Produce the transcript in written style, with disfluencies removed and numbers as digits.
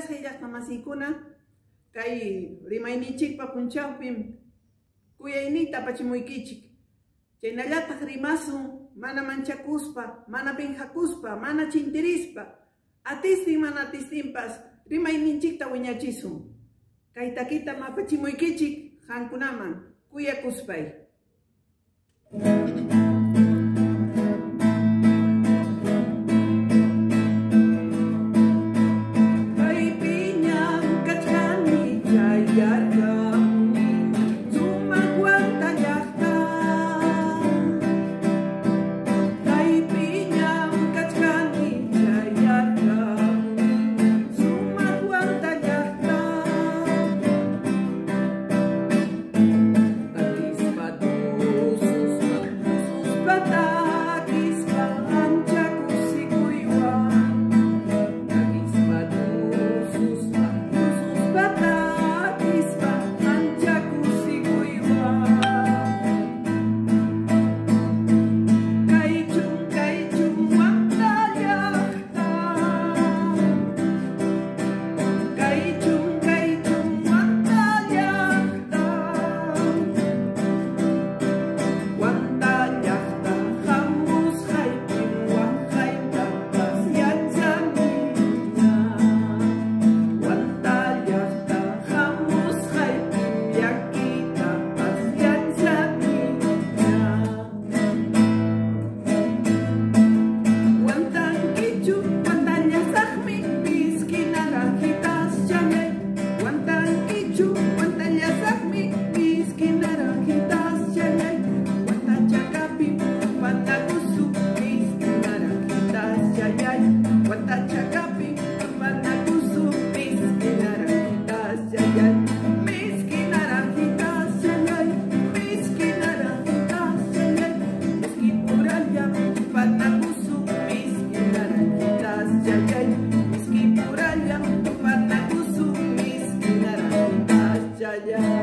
llaqta masykuna kay rimayninchikpa punchawpim kuyayniyta apachimuykichik. Chaynallataq rimasun mana manchakuspa, mana pinhakuspa, mana chintirispa, atistin mana atistinpas rimayninchikta wiñachisun. Kay takita apachimuykichik hankunaman kuyakuspay. Yeah.